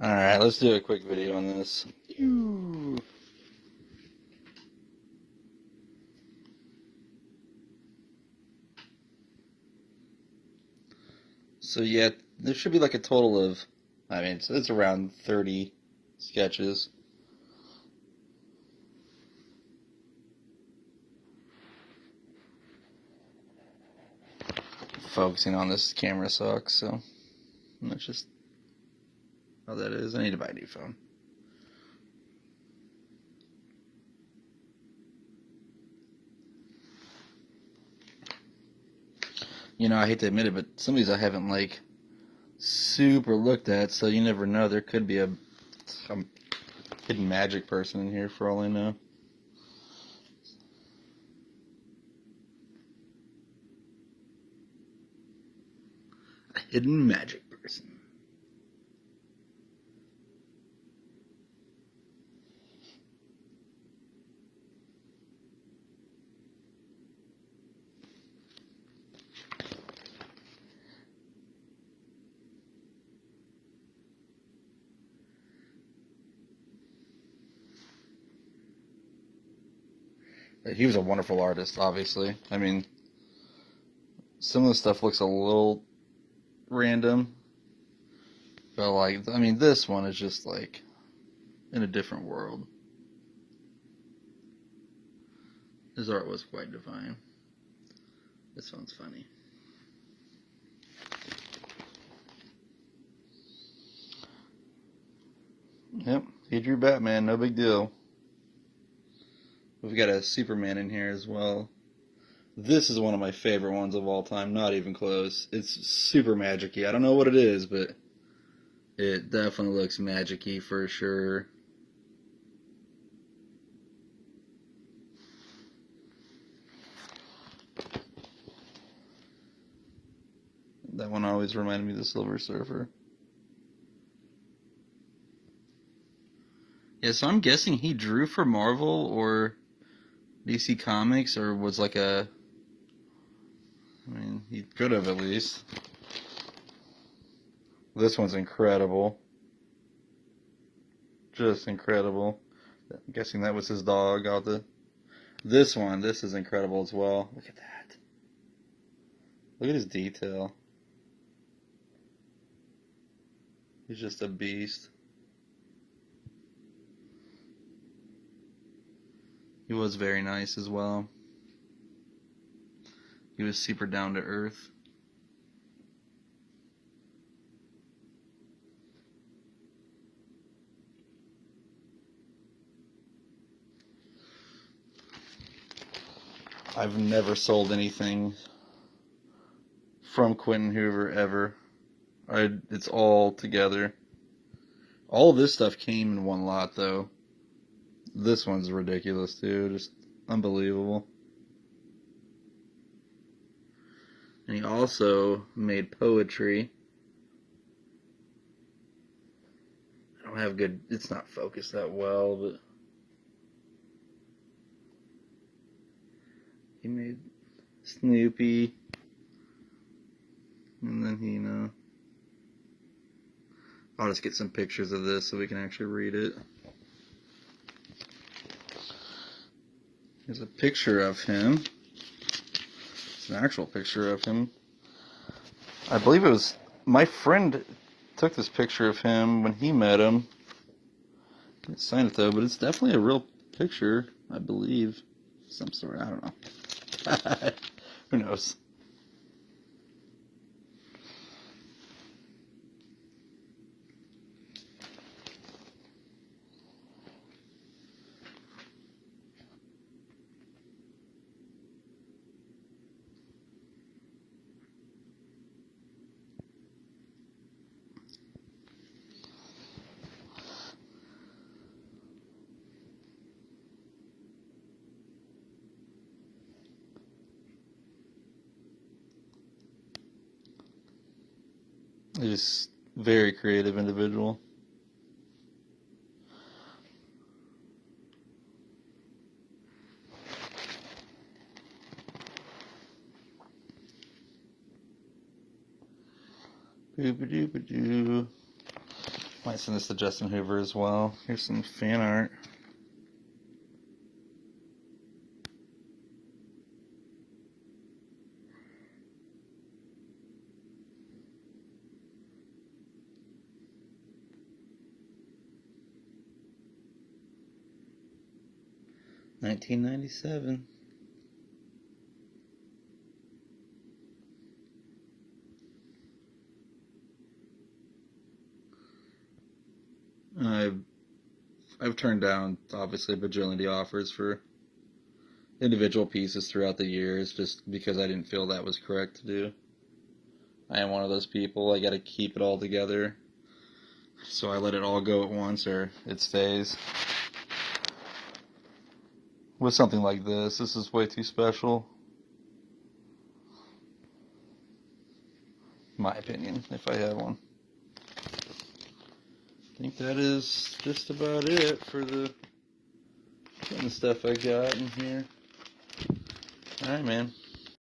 Alright, let's do a quick video on this. Ew. So yeah, there should be like a total of, I mean, it's around 30 sketches. Focusing on this camera sucks, so that's just how that is. I need to buy a new phone. You know, I hate to admit it, but some of these I haven't like super looked at, so you never know. There could be some hidden magic person in here for all I know. A hidden magic person. He was a wonderful artist, obviously. I mean, some of the stuff looks a little random, but like, I mean, this one is just like in a different world. His art was quite divine. This one's funny. Yep, he drew Batman, no big deal. We've got a Superman in here as well. This is one of my favorite ones of all time, not even close. It's super magic-y. I don't know what it is, but it definitely looks magic-y for sure. That one always reminded me of the Silver Surfer. Yeah, so I'm guessing he drew for Marvel or DC Comics, or was like a... I mean, he could have at least. This one's incredible. Just incredible. I'm guessing that was his dog out the... This is incredible as well. Look at that. Look at his detail. He's just a beast. He was very nice as well. He was super down to earth. I've never sold anything from Quinton Hoover ever. It's all together. All of this stuff came in one lot though. This one's ridiculous too, just unbelievable. And he also made poetry. I don't have good, it's not focused that well, but he made Snoopy. And then he, I'll just get some pictures of this so we can actually read it. Here's a picture of him. It's an actual picture of him. I believe it was my friend took this picture of him when he met him. I didn't sign it though, but it's definitely a real picture, I believe. Some sort, I don't know. Who knows? He's a very creative individual. Boop-a-doop-a-doo. Might send this to Justin Hoover as well. Here's some fan art. $19.97. I've turned down obviously a bajillion offers for individual pieces throughout the years just because I didn't feel that was correct to do. I am one of those people. I got to keep it all together, so I let it all go at once or it stays. With something like this is way too special. My opinion, if I have one. I think that is just about it for the stuff I got in here. Alright, man.